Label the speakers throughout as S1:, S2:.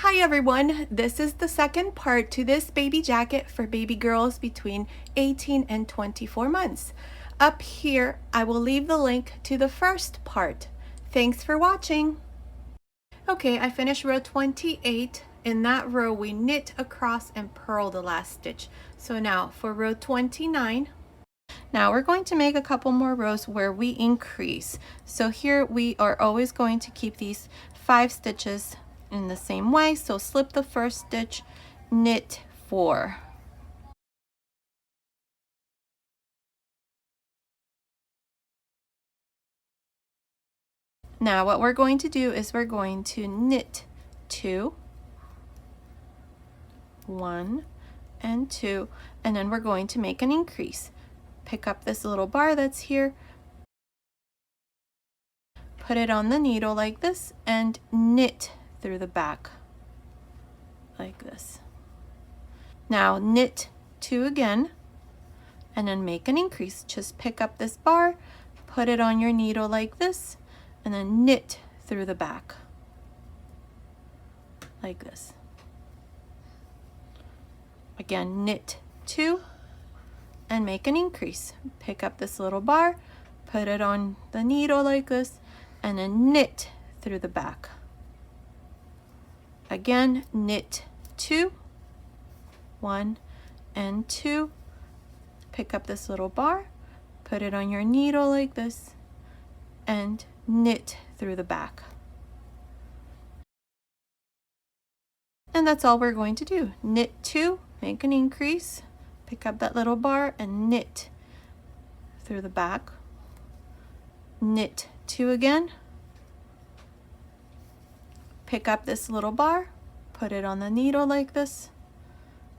S1: Hi everyone, this is the second part to this baby jacket for baby girls between 18 and 24 months. Up here, I will leave the link to the first part. Thanks for watching. Okay, I finished row 28. In that row, we knit across and purl the last stitch. So now for row 29, now we're going to make a couple more rows where we increase. So here we are always going to keep these 5 stitches in the same way. So slip the first stitch, knit 4. Now what we're going to do is we're going to knit 2, 1 and 2, and then we're going to make an increase. Pick up this little bar that's here, put it on the needle like this, and knit through the back like this. Now knit 2 again, and then make an increase. Just pick up this bar, put it on your needle like this, and then knit through the back like this. Again, knit 2 and make an increase. Pick up this little bar, put it on the needle like this, and then knit through the back. Again, knit 2, 1 and 2. Pick up this little bar, put it on your needle like this, and knit through the back. And that's all we're going to do. Knit 2, make an increase, pick up that little bar and knit through the back. Knit 2 again, pick up this little bar, put it on the needle like this,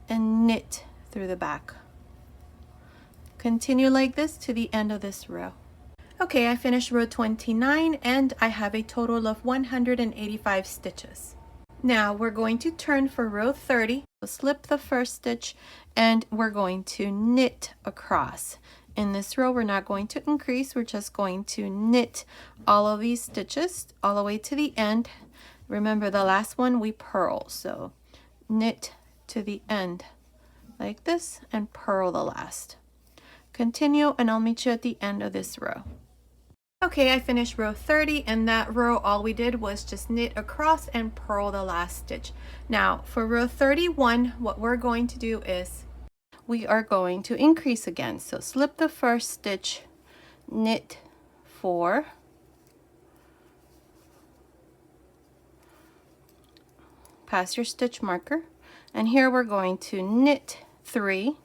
S1: and knit through the back. Continue like this to the end of this row. Okay, I finished row 29 and I have a total of 185 stitches. Now we're going to turn for row 30. So slip the first stitch and we're going to knit across. In this row, we're not going to increase, we're just going to knit all of these stitches all the way to the end. Remember, the last one we purl, so knit to the end like this and purl the last. Continue and I'll meet you at the end of this row. Okay, I finished row 30, and that row all we did was just knit across and purl the last stitch. Now for row 31, what we're going to do is we are going to increase again. So slip the first stitch, knit 4, pass your stitch marker, and here we're going to knit 3,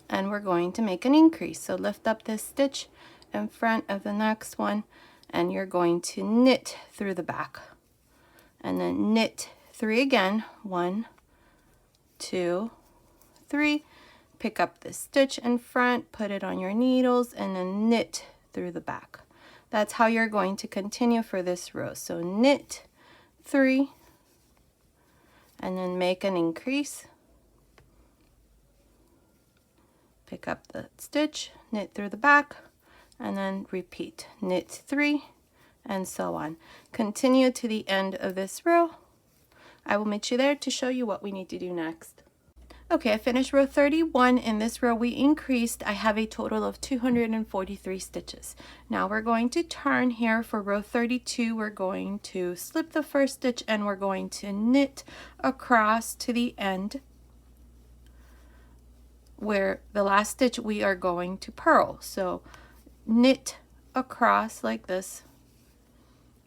S1: and we're going to make an increase. So lift up this stitch in front of the next one and you're going to knit through the back, and then knit 3 again, 1, 2, 3, pick up this stitch in front, put it on your needles, and then knit through the back. That's how you're going to continue for this row. So knit 3 and then make an increase, pick up the stitch, knit through the back, and then repeat, knit 3, and so on. Continue to the end of this row. I will meet you there to show you what we need to do next. Okay, I finished row 31. In this row we increased. I have a total of 243 stitches. Now we're going to turn here for row 32. We're going to slip the first stitch and we're going to knit across to the end, where the last stitch we are going to purl. So knit across like this.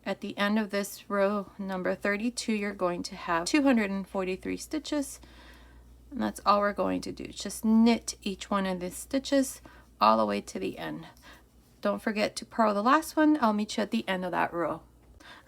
S1: At the end of this row number 32, you're going to have 243 stitches, and that's all we're going to do. Just knit each one of these stitches all the way to the end. Don't forget to purl the last one. I'll meet you at the end of that row.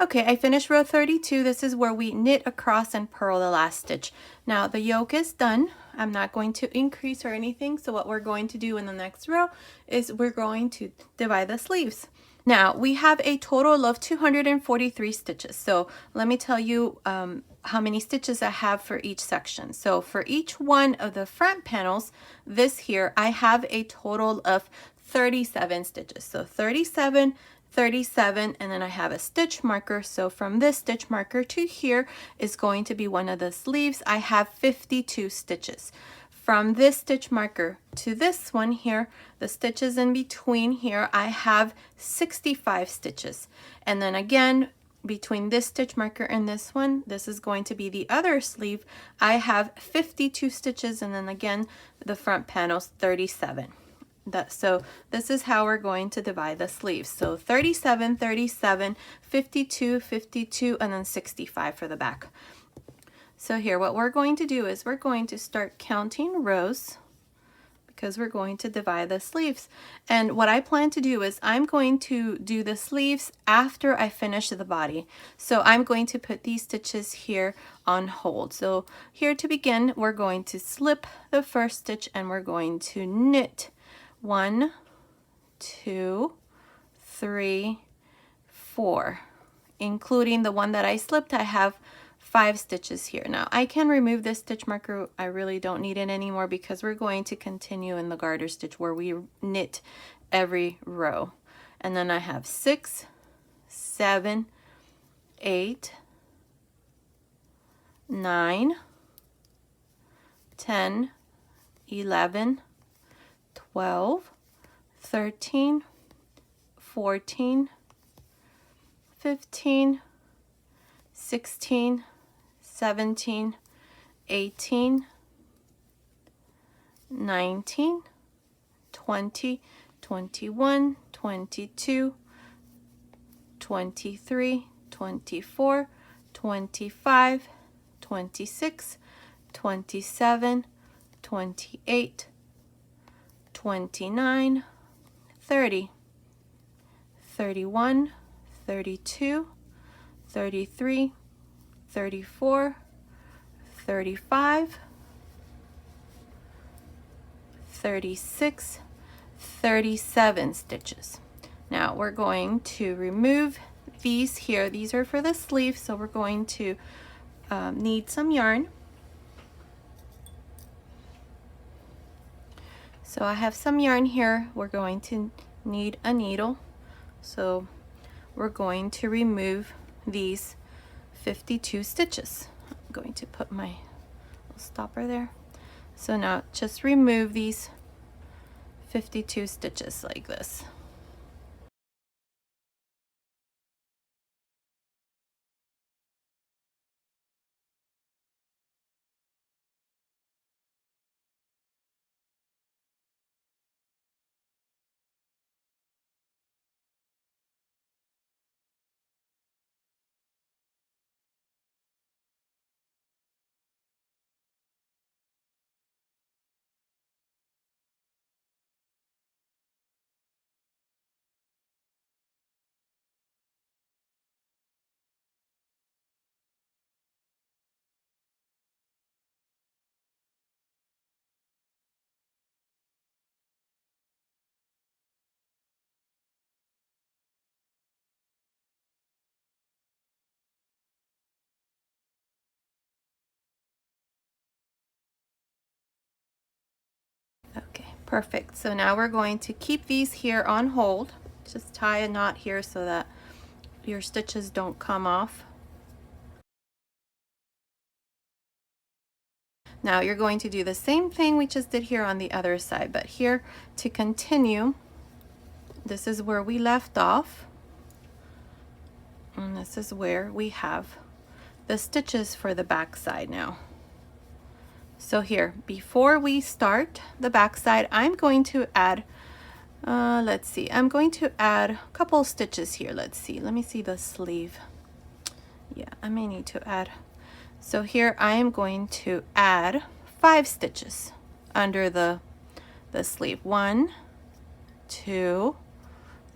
S1: Okay, I finished row 32. This is where we knit across and purl the last stitch. Now the yoke is done. I'm not going to increase or anything, so what we're going to do in the next row is we're going to divide the sleeves. Now we have a total of 243 stitches. So let me tell you how many stitches I have for each section. So for each one of the front panels, this here, I have a total of 37 stitches. So 37 37, and then I have a stitch marker. So from this stitch marker to here is going to be one of the sleeves. I have 52 stitches. From this stitch marker to this one here, the stitches in between here, I have 65 stitches. And then again, between this stitch marker and this one, this is going to be the other sleeve, I have 52 stitches, and then again the front panel's 37. So this is how we're going to divide the sleeves. So 37, 37, 52, 52, and then 65 for the back. So here, what we're going to do is we're going to start counting rows, because we're going to divide the sleeves. And what I plan to do is I'm going to do the sleeves after I finish the body. So I'm going to put these stitches here on hold. So here to begin, we're going to slip the first stitch and we're going to knit 1, 2, 3, 4. Including the one that I slipped, I have 5 stitches here. Now I can remove this stitch marker. I really don't need it anymore because we're going to continue in the garter stitch where we knit every row. And then I have 6, 7, 8, 9, 10, 11, 12, 13, 14, 15, 16, 17, 18, 19, 20, 21, 22, 23, 24, 25, 26, 27, 28, 29, 30, 31, 32, 33, 34, 35, 36, 37 stitches. Now we're going to remove these here. These are for the sleeve, so we're going to need some yarn. So I have some yarn here. We're going to need a needle. So we're going to remove these 52 stitches. I'm going to put my little stopper there. So now just remove these 52 stitches like this. Okay, perfect. So now we're going to keep these here on hold. Just tie a knot here so that your stitches don't come off. Now you're going to do the same thing we just did here on the other side, but here to continue, this is where we left off. And this is where we have the stitches for the back side now. So here, before we start the back side, I'm going to add, let's see, I'm going to add a couple stitches here. Let's see, let me see the sleeve. Yeah, I may need to add. So here I am going to add 5 stitches under the sleeve. 1, 2,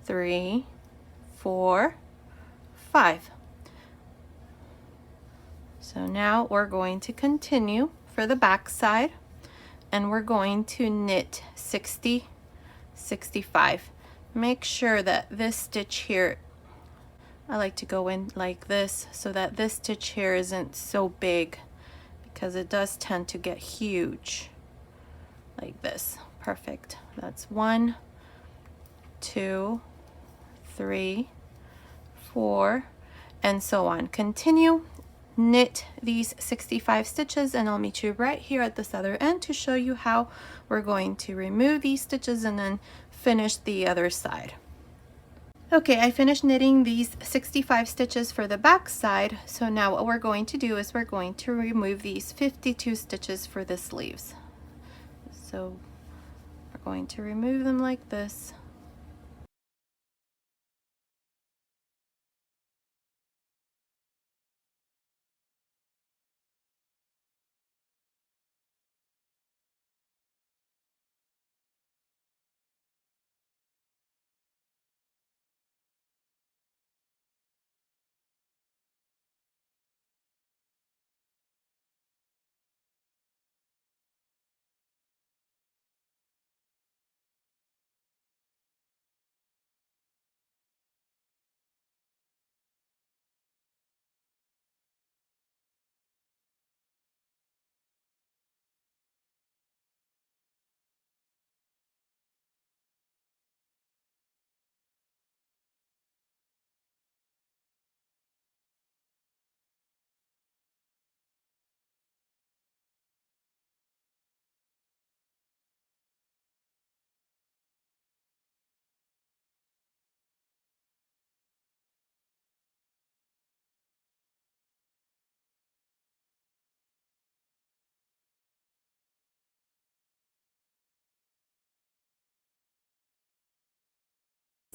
S1: 3, 4, 5. So now we're going to continue for the back side, and we're going to knit 60, 65. Make sure that this stitch here, I like to go in like this so that this stitch here isn't so big, because it does tend to get huge like this. Perfect. That's 1, 2, 3, 4, and so on. Continue, knit these 65 stitches, and I'll meet you right here at this other end to show you how we're going to remove these stitches and then finish the other side. Okay, I finished knitting these 65 stitches for the back side, so now what we're going to do is we're going to remove these 52 stitches for the sleeves. So we're going to remove them like this.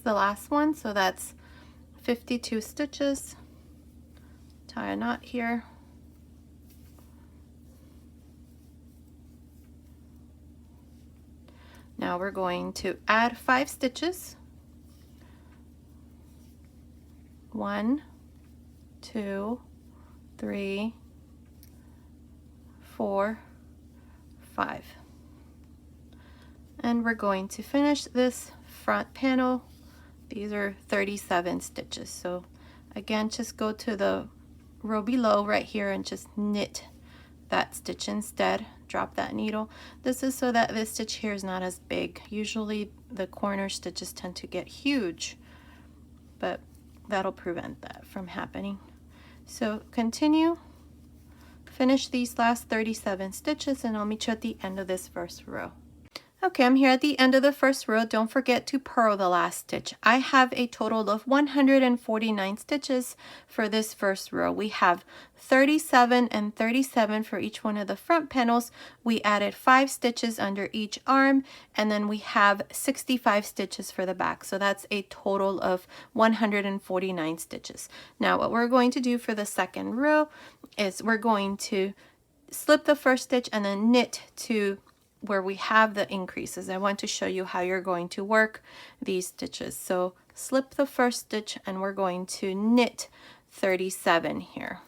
S1: The last one, so that's 52 stitches. Tie a knot here. Now we're going to add 5 stitches. 1, 2, 3, 4, 5. And we're going to finish this front panel. These are 37 stitches. So again, just go to the row below right here and just knit that stitch instead. Drop that needle. This is so that this stitch here is not as big. Usually the corner stitches tend to get huge, but that'll prevent that from happening. So continue, finish these last 37 stitches, and I'll meet you at the end of this first row. Okay, I'm here at the end of the first row. Don't forget to purl the last stitch. I have a total of 149 stitches for this first row. We have 37 and 37 for each one of the front panels. We added 5 stitches under each arm, and then we have 65 stitches for the back. So that's a total of 149 stitches. Now what we're going to do for the second row is we're going to slip the first stitch and then knit to where we have the increases. I want to show you how you're going to work these stitches. So slip the first stitch and we're going to knit 37 here.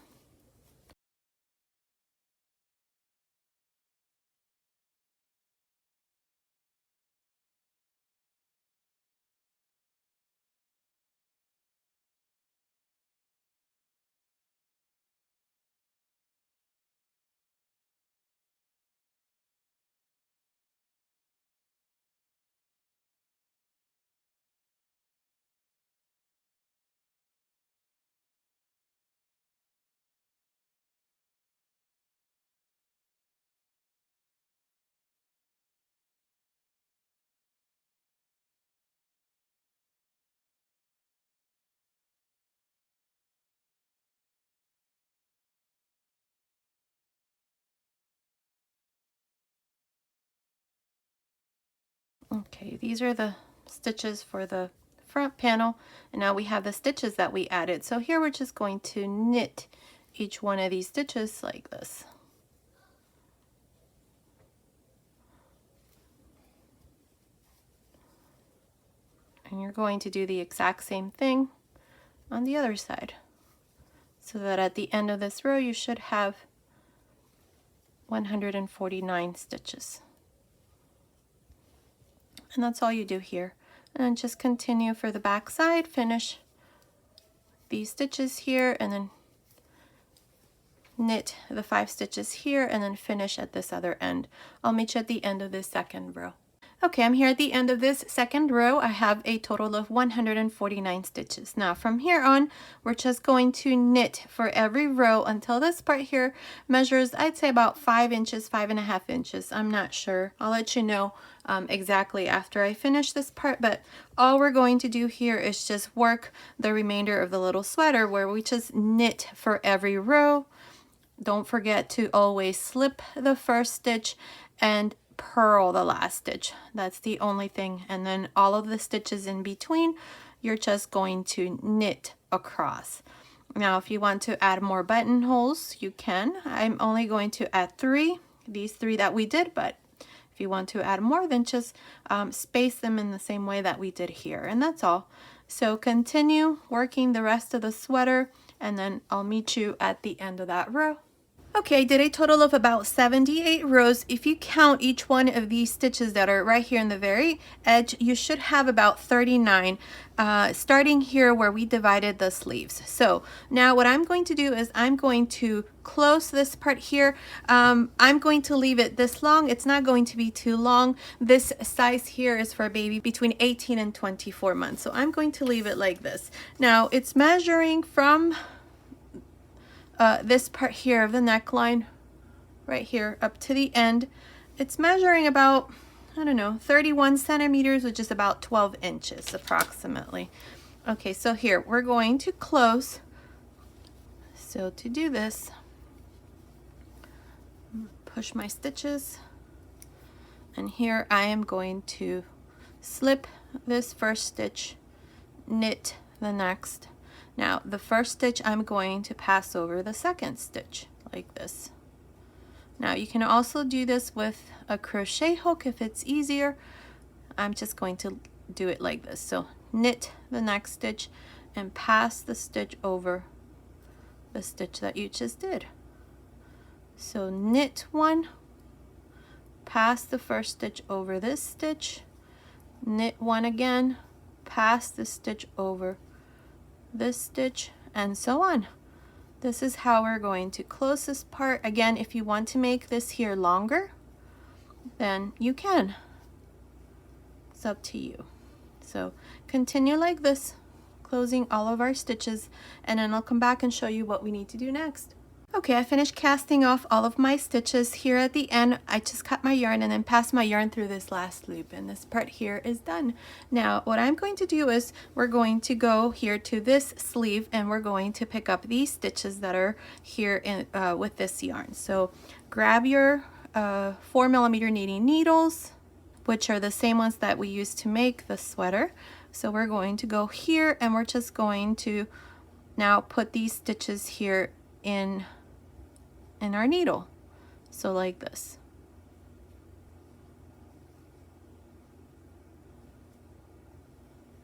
S1: Okay, these are the stitches for the front panel, and now we have the stitches that we added. So here we're just going to knit each one of these stitches like this. And you're going to do the exact same thing on the other side, so that at the end of this row you should have 149 stitches. And that's all you do here. And just continue for the back side, finish these stitches here, and then knit the 5 stitches here, and then finish at this other end. I'll meet you at the end of this second row. Okay, I'm here at the end of this second row. I have a total of 149 stitches. Now from here on, we're just going to knit for every row until this part here measures, I'd say about 5 inches, 5.5 inches. I'm not sure. I'll let you know exactly after I finish this part, but all we're going to do here is just work the remainder of the little sweater where we just knit for every row. Don't forget to always slip the first stitch and purl the last stitch. That's the only thing. And then all of the stitches in between, you're just going to knit across. Now, if you want to add more buttonholes, you can. I'm only going to add 3, these 3 that we did, but if you want to add more, then just space them in the same way that we did here. And that's all. So continue working the rest of the sweater, and then I'll meet you at the end of that row. Okay, I did a total of about 78 rows. If you count each one of these stitches that are right here in the very edge, you should have about 39, starting here where we divided the sleeves. So now what I'm going to do is I'm going to close this part here. I'm going to leave it this long. It's not going to be too long. This size here is for a baby between 18 and 24 months. So I'm going to leave it like this. Now it's measuring from this part here of the neckline right here up to the end. It's measuring about, I don't know, 31 centimeters, which is about 12 inches approximately. Okay, so here we're going to close. So to do this, push my stitches, and here I am going to slip this first stitch, knit the next. Now the first stitch I'm going to pass over the second stitch like this. Now you can also do this with a crochet hook if it's easier. I'm just going to do it like this. So knit the next stitch and pass the stitch over the stitch that you just did. So knit one, pass the first stitch over this stitch, knit one again, pass the stitch over this stitch, and so on. This is how we're going to close this part. Again, if you want to make this here longer, then you can. It's up to you. So continue like this, closing all of our stitches, and then I'll come back and show you what we need to do next. Okay, I finished casting off all of my stitches. Here at the end, I just cut my yarn and then passed my yarn through this last loop, and this part here is done. Now, what I'm going to do is we're going to go here to this sleeve, and we're going to pick up these stitches that are here in, with this yarn. So grab your 4mm knitting needles, which are the same ones that we used to make the sweater. So we're going to go here, and we're just going to now put these stitches here in our needle, so like this.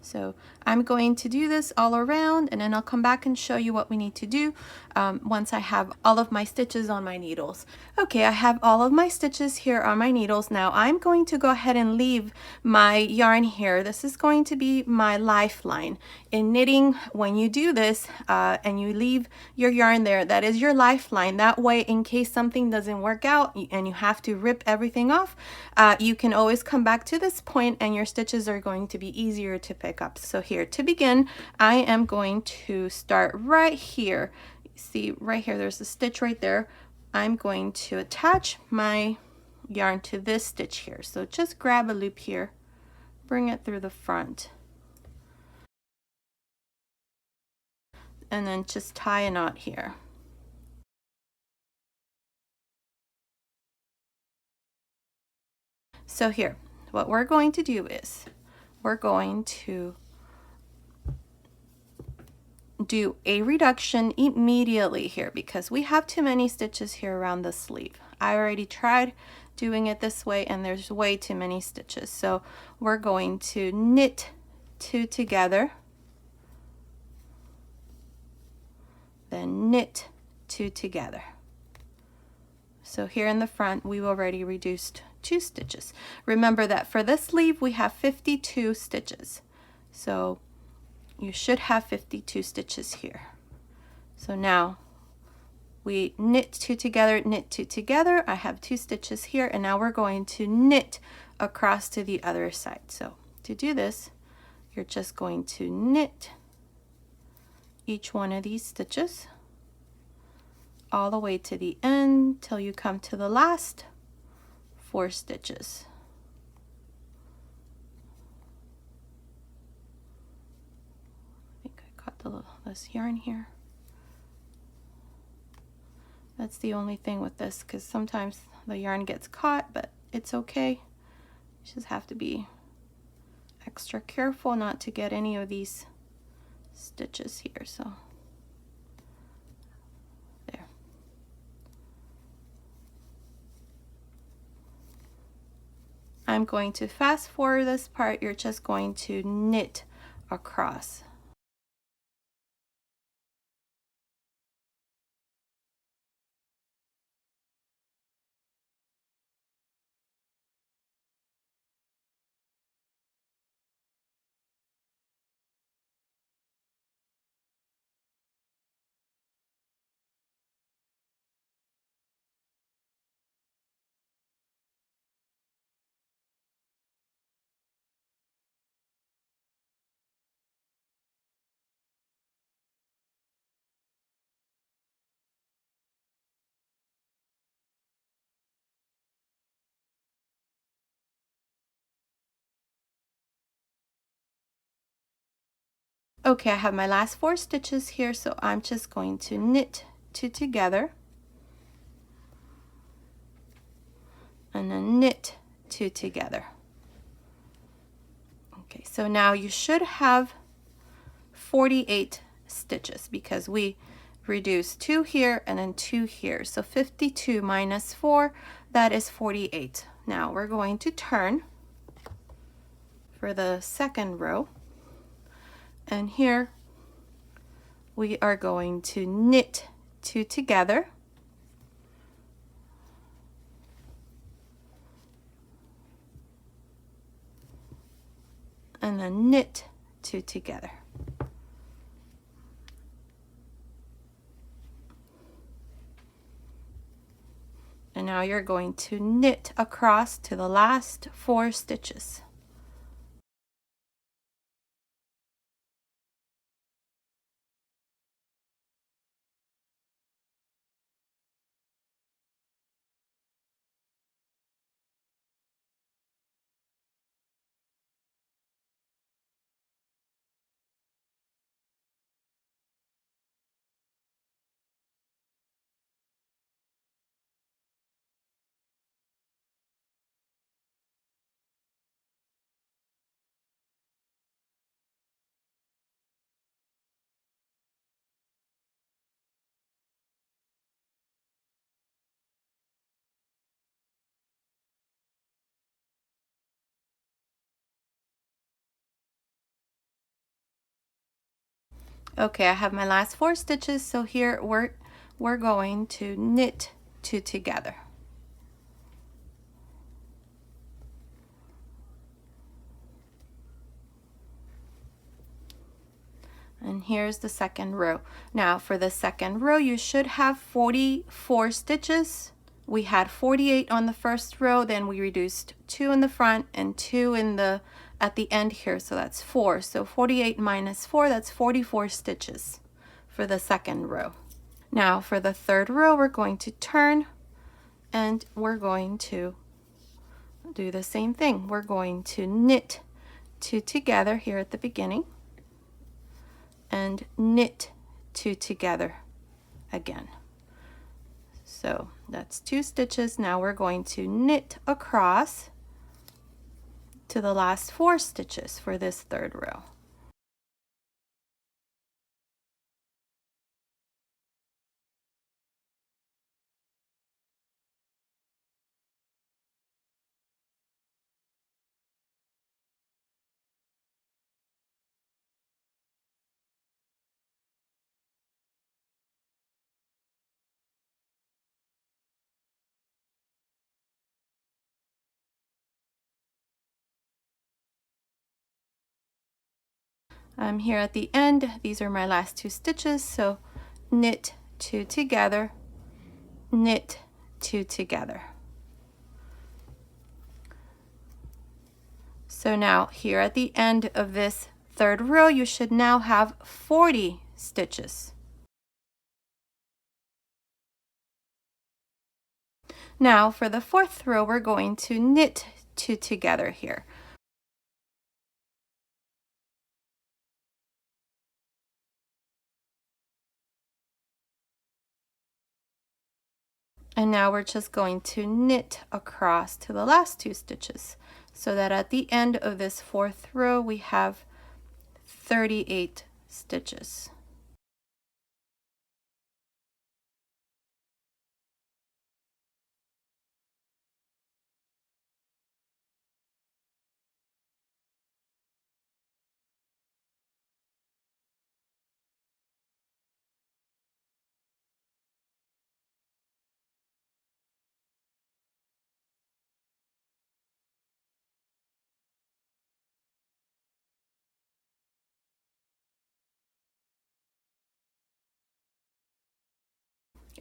S1: So I'm going to do this all around, and then I'll come back and show you what we need to do once I have all of my stitches on my needles. Okay, I have all of my stitches here on my needles. Now I'm going to go ahead and leave my yarn here. This is going to be my lifeline. In knitting, when you do this and you leave your yarn there, that is your lifeline. That way, in case something doesn't work out and you have to rip everything off, you can always come back to this point and your stitches are going to be easier to pick up. So here to begin, I am going to start right here. See right here, there's a stitch right there. I'm going to attach my yarn to this stitch here. So just grab a loop here, bring it through the front, and then just tie a knot here. So here, what we're going to do is we're going to do a reduction immediately here because we have too many stitches here around the sleeve. I already tried doing it this way and there's way too many stitches. So we're going to knit 2 together, then knit 2 together. So here in the front, we've already reduced 2 stitches. Remember that for this sleeve, we have 52 stitches. So you should have 52 stitches here. So now we knit 2 together, knit 2 together. I have 2 stitches here, and now we're going to knit across to the other side. So to do this, you're just going to knit each one of these stitches all the way to the end till you come to the last 4 stitches. I think I caught this yarn here. That's the only thing with this, because sometimes the yarn gets caught, but it's okay. You just have to be extra careful not to get any of these stitches here. So there. I'm going to fast forward this part. You're just going to knit across. Okay, I have my last 4 stitches here, so I'm just going to knit 2 together and then knit 2 together. Okay, so now you should have 48 stitches because we reduced 2 here and then 2 here. So 52 minus 4, that is 48. Now we're going to turn for the second row, and here we are going to knit 2 together and then knit 2 together. And now you're going to knit across to the last 4 stitches. Okay, I have my last 4 stitches, so here we're going to knit 2 together. And here's the second row. Now for the second row, you should have 44 stitches. We had 48 on the first row, then we reduced 2 in the front and 2 in the at the end here, so that's 4. So 48 minus 4, that's 44 stitches for the second row. Now for the third row, we're going to turn and we're going to do the same thing. We're going to knit 2 together here at the beginning and knit 2 together again. So that's 2 stitches. Now we're going to knit across to the last 4 stitches for this third row. I'm here at the end. These are my last 2 stitches, so knit 2 together, knit 2 together. So now here at the end of this third row, you should now have 40 stitches. Now for the fourth row, we're going to knit two together here. And now we're just going to knit across to the last two stitches, so that at the end of this fourth row, we have 38 stitches.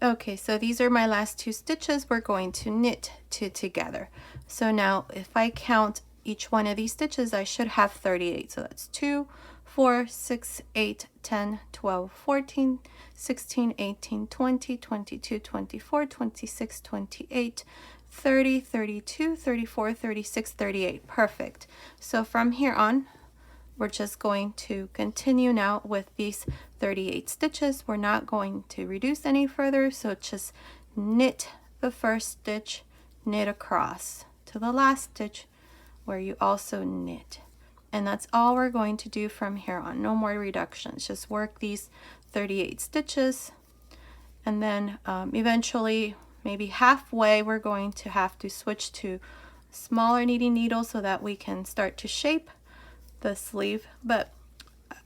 S1: Okay, so these are my last two stitches. We're going to knit two together. So now if I count each one of these stitches, I should have 38. So that's 2, 4, 6, 8, 10, 12, 14, 16, 18, 20, 22, 24, 26, 28, 30, 32, 34, 36, 38. Perfect. So from here on, we're just going to continue now with these 38 stitches. We're not going to reduce any further, so just knit the first stitch, knit across to the last stitch where you also knit. And that's all we're going to do from here on. No more reductions. Just work these 38 stitches, and then eventually, maybe halfway, we're going to have to switch to smaller knitting needles so that we can start to shape the sleeve, but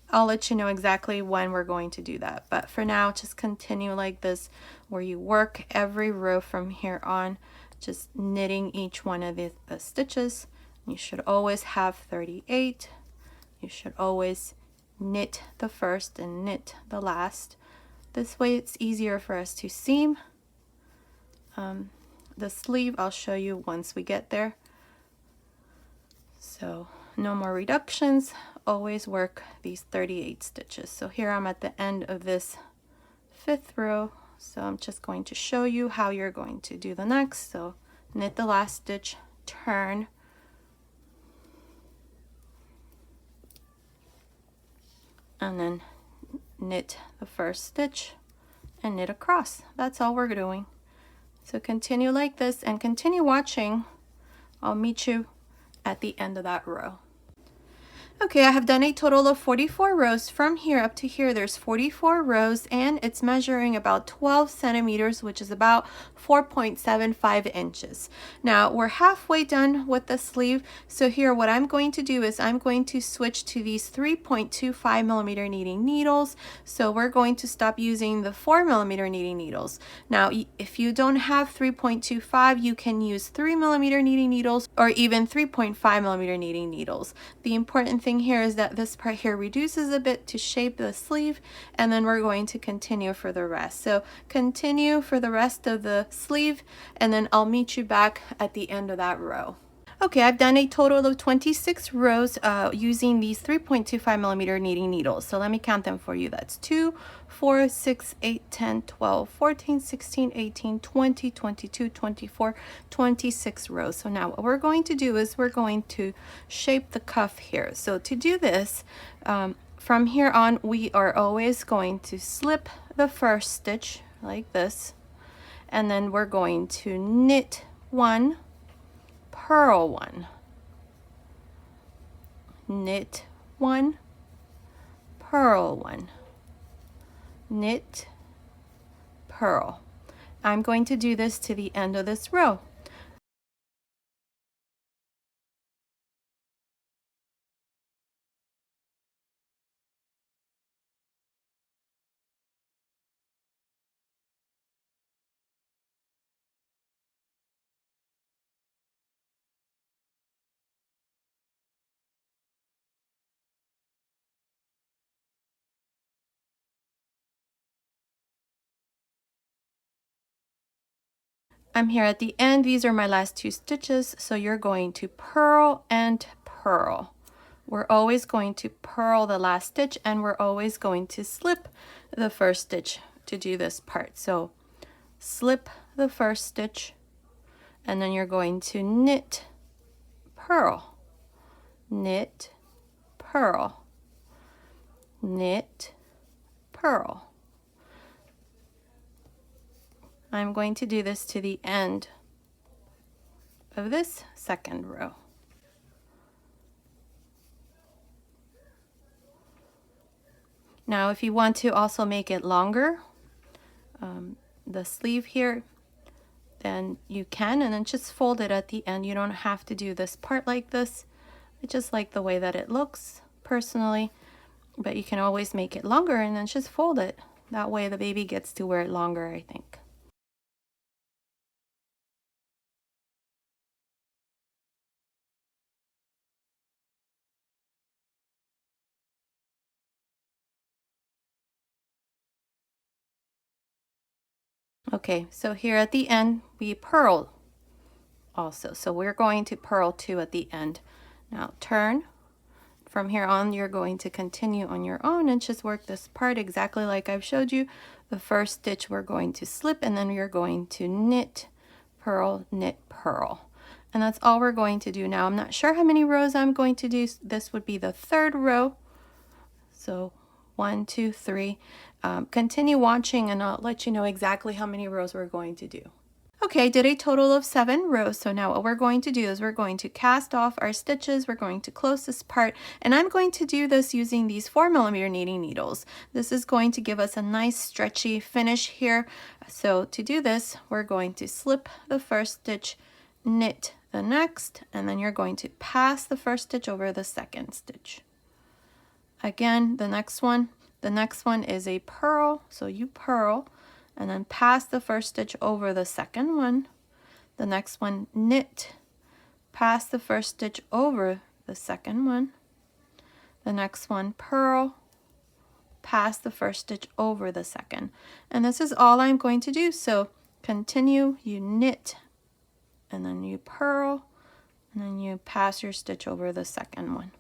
S1: I'll let you know exactly when we're going to do that. But for now, just continue like this, where you work every row from here on, just knitting each one of the stitches. You should always have 38. You should always knit the first and knit the last. This way it's easier for us to seam. The sleeve I'll show you once we get there. So no more reductions, always work these 38 stitches. So here I'm at the end of this fifth row, so I'm just going to show you how you're going to do the next. So knit the last stitch, turn, and then knit the first stitch and knit across. That's all we're doing. So continue like this and continue watching. I'll meet you at the end of that row. Okay, I have done a total of 44 rows. From here up to here, there's 44 rows, and it's measuring about 12 centimeters, which is about 4.75 inches. Now, we're halfway done with the sleeve. So here, what I'm going to do is I'm going to switch to these 3.25 millimeter knitting needles. So we're going to stop using the 4 millimeter knitting needles. Now, if you don't have 3.25, you can use 3 millimeter knitting needles or even 3.5 millimeter knitting needles. The important thing here is that this part here reduces a bit to shape the sleeve, and then we're going to continue for the rest. So continue for the rest of the sleeve, and then I'll meet you back at the end of that row. Okay, I've done a total of 26 rows using these 3.25 millimeter knitting needles. So let me count them for you. That's 2, 4, 6, 8, 10, 12, 14, 16, 18, 20, 22, 24, 26 rows. So now what we're going to do is we're going to shape the cuff here. So to do this, from here on, we are always going to slip the first stitch like this, and then we're going to knit one, purl one, knit one, purl one, knit, purl. I'm going to do this to the end of this row. I'm here at the end. These are my last two stitches, so you're going to purl and purl. purl. We're always going to purl the last stitch, and we're always going to slip the first stitch to do this part. So slip the first stitch, and then you're going to knit, purl, knit, purl, knit, purl. I'm going to do this to the end of this second row. Now if you want to also make it longer, the sleeve here, then you can, and then just fold it at the end. You don't have to do this part like this. I just like the way that it looks personally, but you can always make it longer and then just fold it. That way the baby gets to wear it longer, I think. Okay, so here at the end we purl also, so we're going to purl 2 at the end. Now turn. From here on you're going to continue on your own and just work this part exactly like I've showed you. The first stitch we're going to slip, and then you're going to knit, purl, knit, purl. And that's all we're going to do. Now I'm not sure how many rows I'm going to do. This would be the third row. So 1, 2, 3. Continue watching and I'll let you know exactly how many rows we're going to do. Okay, I did a total of 7 rows. So now what we're going to do is we're going to cast off our stitches. We're going to close this part, and I'm going to do this using these 4mm knitting needles. This is going to give us a nice stretchy finish here. So to do this, we're going to slip the first stitch, knit the next, and then you're going to pass the first stitch over the second stitch. Again, the next one is a purl, so you purl and then pass the first stitch over the second one. The next one, knit, pass the first stitch over the second one. The next one, purl, pass the first stitch over the second. And this is all I'm going to do. So continue, you knit, and then you purl, and then you pass your stitch over the second one.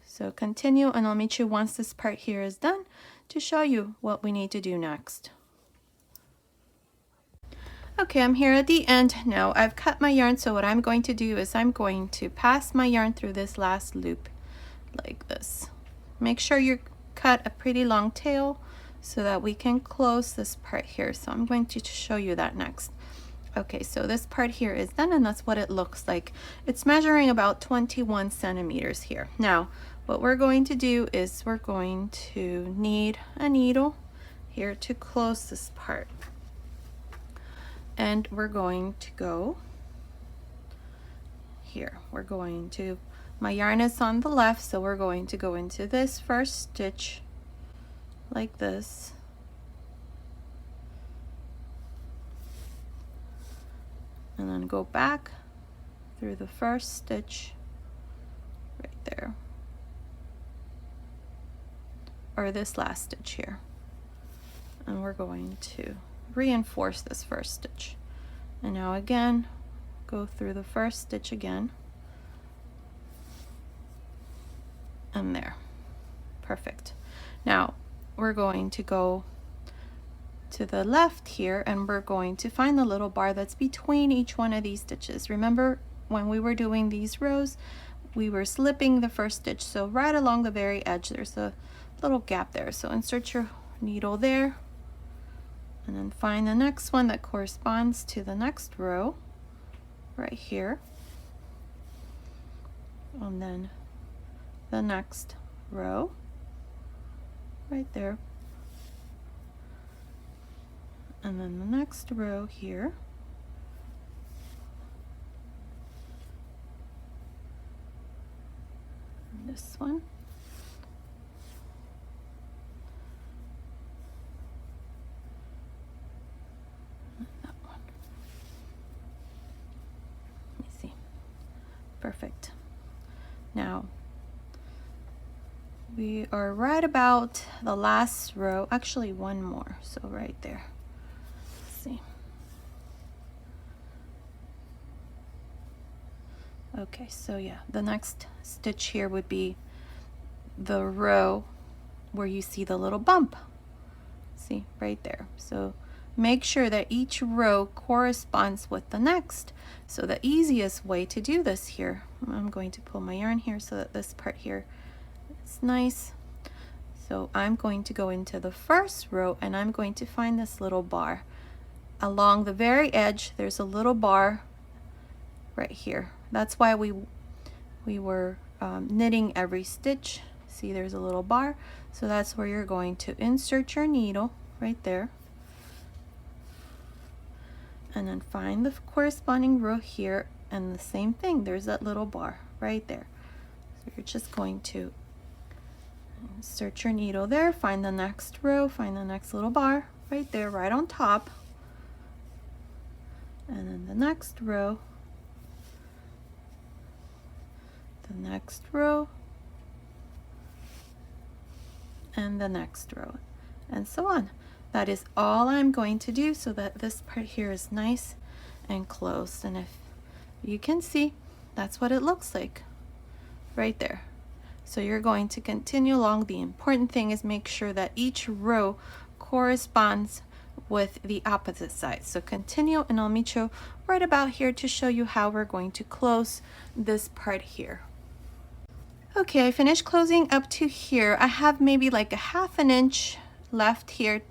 S1: So continue, and I'll meet you once this part here is done to show you what we need to do next. Okay, I'm here at the end. Now I've cut my yarn, so what I'm going to do is I'm going to pass my yarn through this last loop like this. Make sure you cut a pretty long tail so that we can close this part here. So I'm going to show you that next. Okay, so this part here is done, and that's what it looks like. It's measuring about 21 centimeters here. Now, what we're going to do is we're going to need a needle here to close this part. And we're going to go here. My yarn is on the left, so we're going to go into this first stitch like this. And then go back through the first stitch right there, or this last stitch here, and we're going to reinforce this first stitch. And now again, go through the first stitch again, and there. Perfect. Now we're going to go to the left here, and we're going to find the little bar that's between each one of these stitches. Remember when we were doing these rows, we were slipping the first stitch, so right along the very edge there's a little gap there. So insert your needle there, and then find the next one that corresponds to the next row right here, and then the next row right there, and then the next row here, and this one, and that one. Let me see. Perfect. Now we are right about the last row, actually one more, so right there. See. Okay, so yeah, the next stitch here would be the row where you see the little bump. See, right there. So make sure that each row corresponds with the next. So the easiest way to do this here, I'm going to pull my yarn here so that this part here is nice. So I'm going to go into the first row and I'm going to find this little bar. Along the very edge, there's a little bar right here. That's why we were knitting every stitch. See, there's a little bar. So that's where you're going to insert your needle right there. And then find the corresponding row here, and the same thing, there's that little bar right there. So you're just going to insert your needle there, find the next row, find the next little bar right there, right on top. And then the next row, the next row, and the next row, and so on. That is all I'm going to do so that this part here is nice and closed. And if you can see, that's what it looks like right there. So you're going to continue along. The important thing is make sure that each row corresponds with the opposite side. So continue, and I'll meet you right about here to show you how we're going to close this part here. Okay, I finished closing up to here. I have maybe like a 1/2 inch left here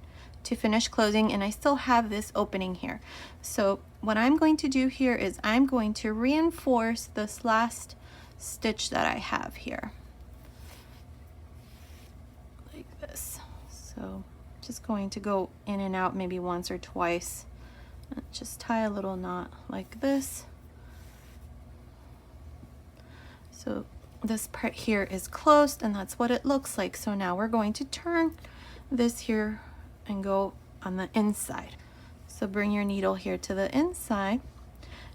S1: to finish closing, and I still have this opening here. So what I'm going to do here is I'm going to reinforce this last stitch that I have here. Like this. So just going to go in and out maybe once or twice. And just tie a little knot like this. So this part here is closed, and that's what it looks like. So now we're going to turn this here and go on the inside. So bring your needle here to the inside,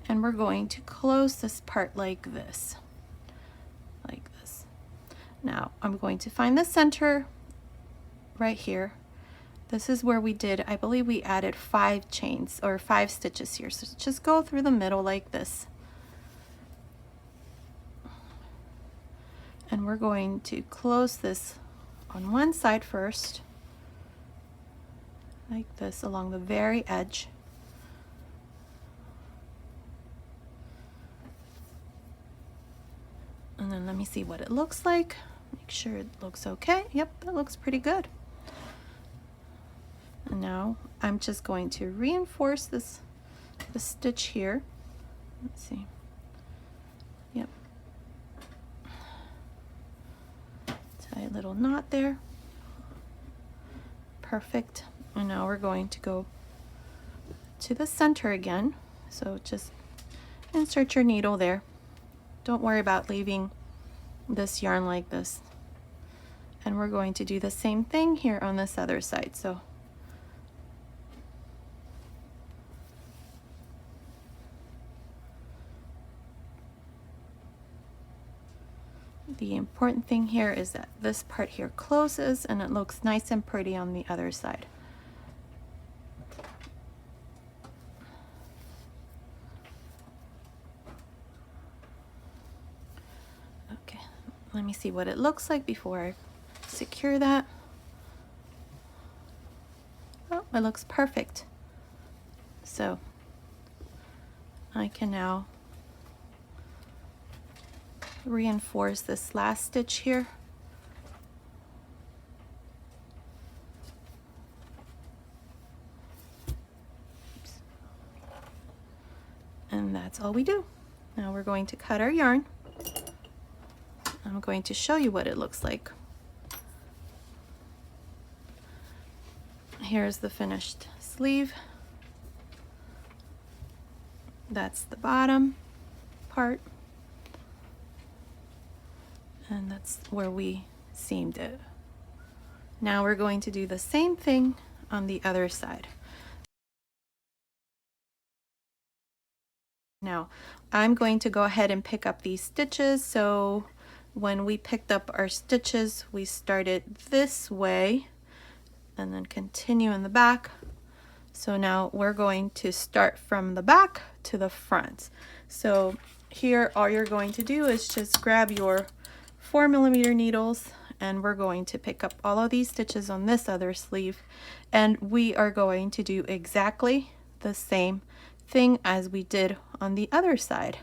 S1: and we're going to close this part like this. Like this. Now I'm going to find the center right here. This is where we did, I believe we added 5 chains or 5 stitches here. So just go through the middle like this. And we're going to close this on one side first, like this, along the very edge. And then let me see what it looks like. Make sure it looks okay. Yep, that looks pretty good. And now I'm just going to reinforce this stitch here. Let's see. Yep. Tie a little knot there. Perfect. And now we're going to go to the center again. So just insert your needle there. Don't worry about leaving this yarn like this. And we're going to do the same thing here on this other side. So the important thing here is that this part here closes and it looks nice and pretty on the other side. Okay, let me see what it looks like before I secure that. Oh, it looks perfect. So I can now reinforce this last stitch here. Oops. And that's all we do. Now we're going to cut our yarn. I'm going to show you what it looks like. Here's the finished sleeve. That's the bottom part. And that's where we seamed it. Now we're going to do the same thing on the other side. Now I'm going to go ahead and pick up these stitches. So when we picked up our stitches, we started this way and then continue in the back. So now we're going to start from the back to the front. So here all you're going to do is just grab your 4mm needles, and we're going to pick up all of these stitches on this other sleeve, and we are going to do exactly the same thing as we did on the other side.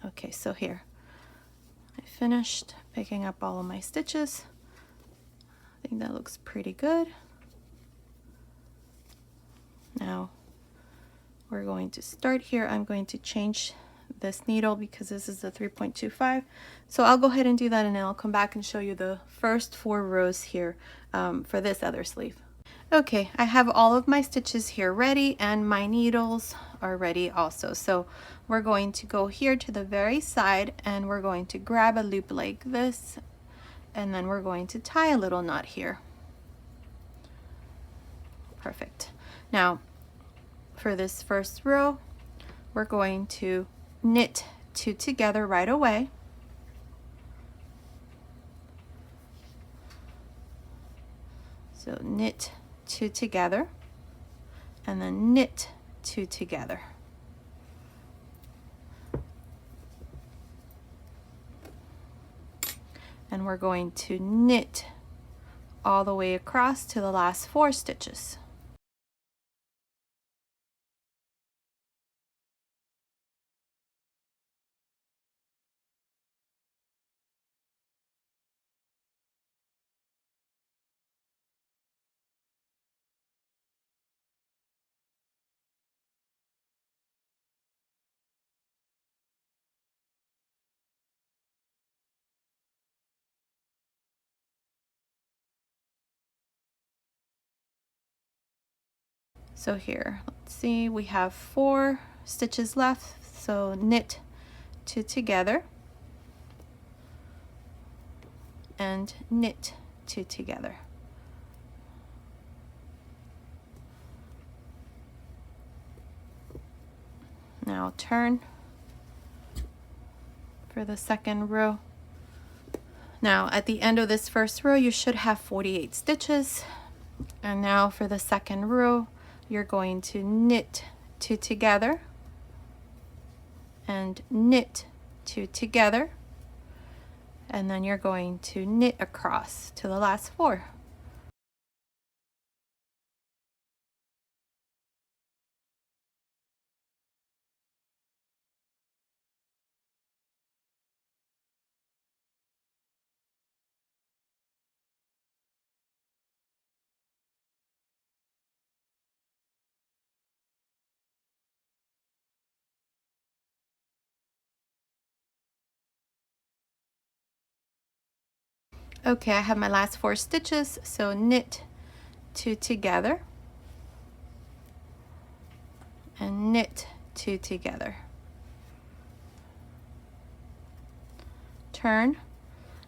S1: Okay, so here I finished picking up all of my stitches. I think that looks pretty good. Now we're going to start here. I'm going to change this needle because this is the 3.25. So I'll go ahead and do that, and then I'll come back and show you the first 4 rows here for this other sleeve. Okay, I have all of my stitches here ready, and my needles are ready also. So we're going to go here to the very side, and we're going to grab a loop like this, and then we're going to tie a little knot here. Perfect. Now for this first row, we're going to knit 2 together right away. So knit 2 together, and then knit 2 together. And we're going to knit all the way across to the last 4 stitches. So here, let's see, we have 4 stitches left, so knit 2 together and knit 2 together. Now turn for the second row. Now at the end of this first row, you should have 48 stitches. And now for the second row, you're going to knit 2 together and knit 2 together, and then you're going to knit across to the last 4. Okay, I have my last 4 stitches, so knit 2 together and knit 2 together. Turn.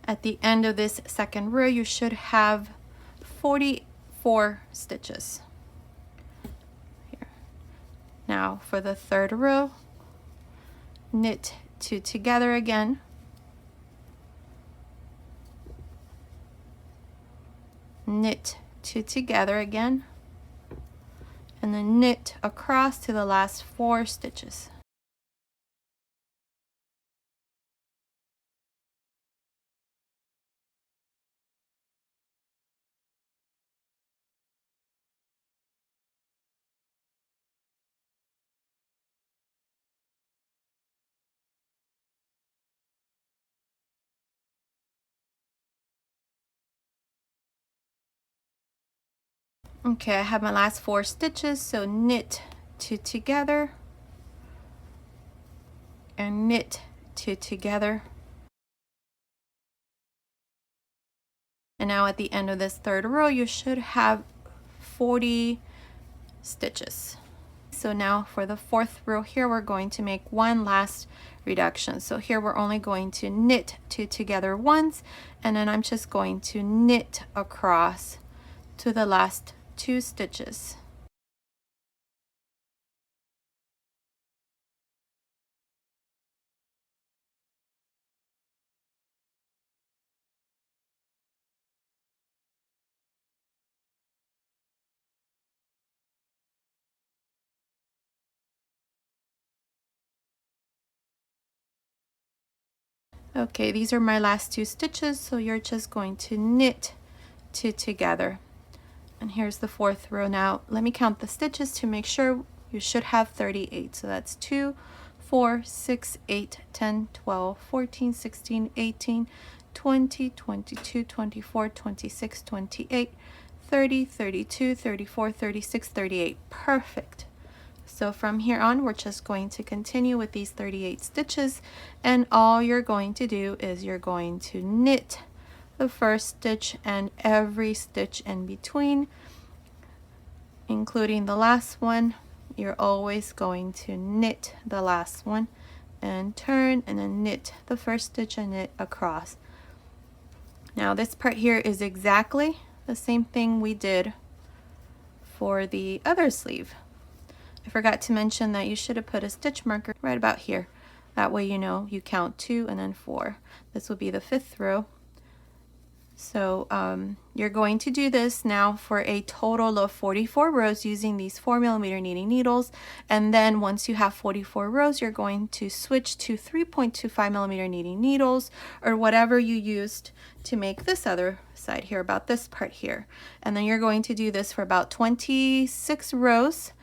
S1: At the end of this second row, you should have 44 stitches. Here. Now for the third row, knit 2 together again, knit 2 together again, and then knit across to the last 4 stitches. Okay, I have my last 4 stitches, so knit 2 together and knit 2 together. And now at the end of this third row, you should have 40 stitches. So now for the fourth row here, we're going to make one last reduction. So here we're only going to knit two together once, and then I'm just going to knit across to the last two stitches. Okay, these are my last two stitches, so you're just going to knit two together. And here's the fourth row. Now let me count the stitches to make sure. You should have 38. So that's 2, 4, 6, 8, 10, 12, 14, 16, 18, 20, 22, 24, 26, 28, 30, 32, 34, 36, 38. Perfect. So from here on, we're just going to continue with these 38 stitches, and all you're going to do is you're going to knit the first stitch and every stitch in between, including the last one. You're always going to knit the last one and turn, and then knit the first stitch and knit across. Now this part here is exactly the same thing we did for the other sleeve. I forgot to mention that you should have put a stitch marker right about here. That way you know you count 2 and then 4. This will be the 5th row. So you're going to do this now for a total of 44 rows using these 4mm knitting needles. And then once you have 44 rows, you're going to switch to 3.25mm knitting needles, or whatever you used to make this other side here, about this part here. And then you're going to do this for about 26 rows.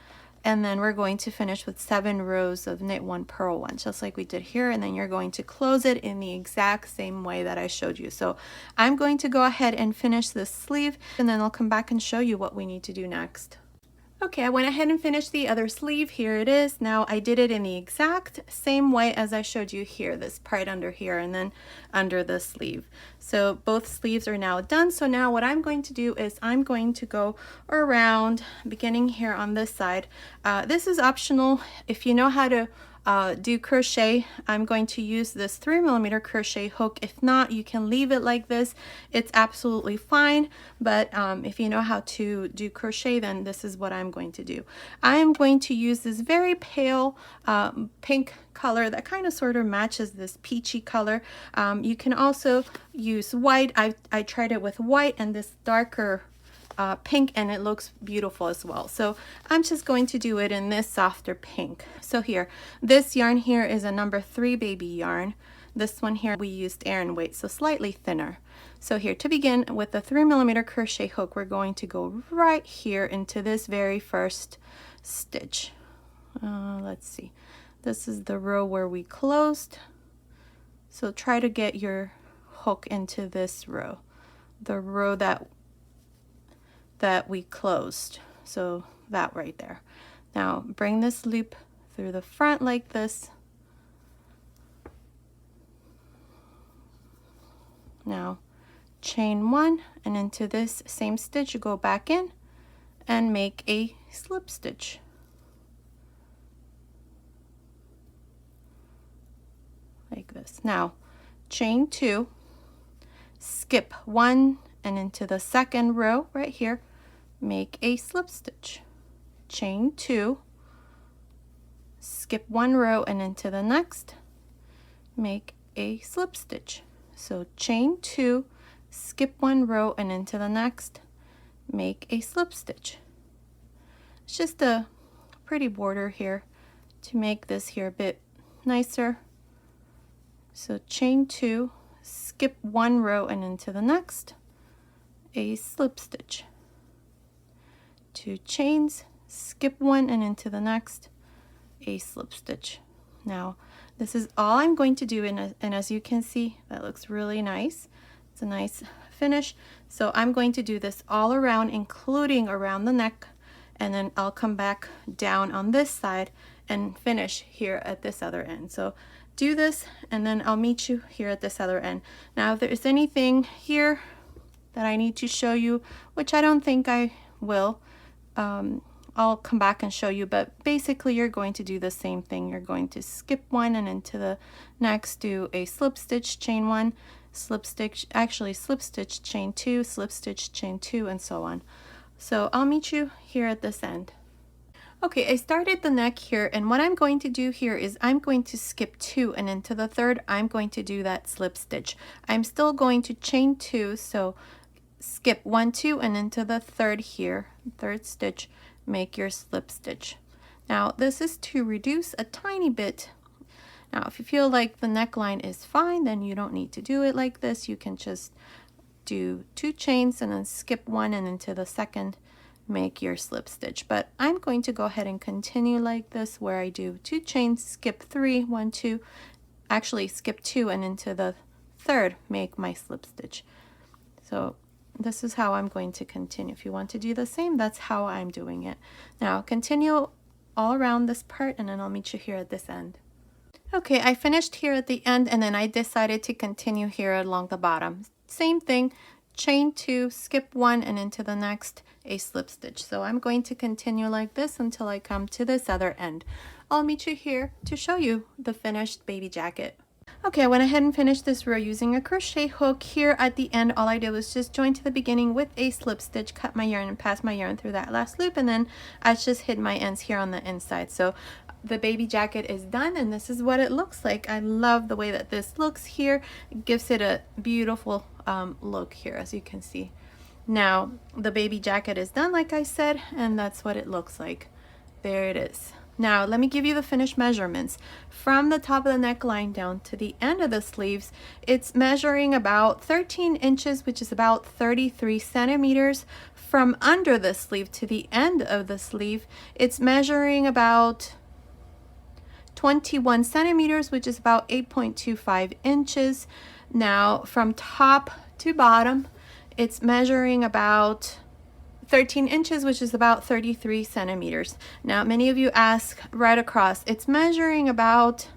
S1: And then we're going to finish with 7 rows of knit 1, purl 1, just like we did here. And then you're going to close it in the exact same way that I showed you. So I'm going to go ahead and finish this sleeve, and then I'll come back and show you what we need to do next. Okay, I went ahead and finished the other sleeve. Here it is. Now I did it in the exact same way as I showed you here, this part under here and then under the sleeve. So both sleeves are now done. So now what I'm going to do is I'm going to go around, beginning here on this side. This is optional. If you know how to do crochet, I'm going to use this 3mm crochet hook. If not, you can leave it like this. It's absolutely fine. But if you know how to do crochet, then this is what I'm going to do. I am going to use this very pale pink color that kind of sort of matches this peachy color. You can also use white. I tried it with white and this darker pink, and it looks beautiful as well. So I'm just going to do it in this softer pink. So here, this yarn here is a number 3 baby yarn. This one here we used Aran weight, so slightly thinner. So here, to begin with the 3mm crochet hook, we're going to go right here into this very first stitch. Let's see, this is the row where we closed. So try to get your hook into this row, the row that we closed, so that right there. Now bring this loop through the front like this. Now chain 1, and into this same stitch you go back in and make a slip stitch. Like this. Now chain 2, skip 1, and into the second row right here make a slip stitch. Chain 2, skip 1 row, and into the next make a slip stitch. So chain 2, skip 1 row, and into the next make a slip stitch. It's just a pretty border here to make this here a bit nicer. So chain 2, skip 1 row, and into the next a slip stitch. 2 chains, skip 1, and into the next a slip stitch. Now this is all I'm going to do, and as you can see, that looks really nice. It's a nice finish. So I'm going to do this all around, including around the neck, and then I'll come back down on this side and finish here at this other end. So do this, and then I'll meet you here at this other end. Now if there's anything here that I need to show you, which I don't think I will, I'll come back and show you, but basically you're going to do the same thing. You're going to skip one and into the next do a slip stitch, chain one, slip stitch, actually slip stitch, chain two, slip stitch, chain two, and so on. So I'll meet you here at this end. Okay, I started the neck here, and what I'm going to do here is I'm going to skip two, and into the third I'm going to do that slip stitch. I'm still going to chain two, so skip one, two, and into the third here, third stitch, make your slip stitch. Now this is to reduce a tiny bit. Now if you feel like the neckline is fine, then you don't need to do it like this. You can just do two chains and then skip one, and into the second make your slip stitch. But I'm going to go ahead and continue like this, where I do two chains, skip three, one, two, actually skip two, and into the third make my slip stitch. So this is how I'm going to continue. If you want to do the same, that's how I'm doing it. Now continue all around this part, and then I'll meet you here at this end. Okay, I finished here at the end, and then I decided to continue here along the bottom. Same thing, chain two, skip one, and into the next a slip stitch. So I'm going to continue like this until I come to this other end. I'll meet you here to show you the finished baby jacket. Okay, I went ahead and finished this row using a crochet hook. Here at the end, all I did was just join to the beginning with a slip stitch, cut my yarn and pass my yarn through that last loop, and then I just hid my ends here on the inside. So the baby jacket is done, and this is what it looks like. I love the way that this looks here. It gives it a beautiful look here, as you can see. Now the baby jacket is done, like I said, and that's what it looks like. There it is. Now let me give you the finished measurements. From the top of the neckline down to the end of the sleeves, it's measuring about 13 inches, which is about 33 centimeters. From under the sleeve to the end of the sleeve, it's measuring about 21 centimeters, which is about 8.25 inches. Now from top to bottom, it's measuring about 13 inches, which is about 33 centimeters. Now many of you ask right across, it's measuring about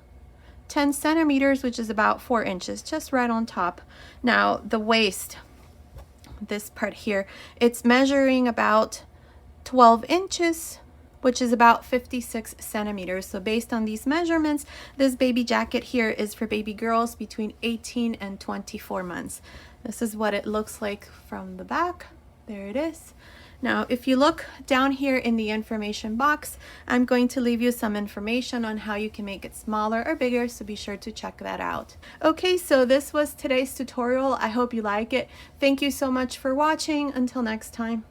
S1: 10 centimeters, which is about 4 inches, just right on top. Now the waist, this part here, it's measuring about 12 inches, which is about 56 centimeters. So based on these measurements, this baby jacket here is for baby girls between 18 and 24 months. This is what it looks like from the back. There it is. Now, if you look down here in the information box, I'm going to leave you some information on how you can make it smaller or bigger, so be sure to check that out. Okay, so this was today's tutorial. I hope you like it. Thank you so much for watching. Until next time.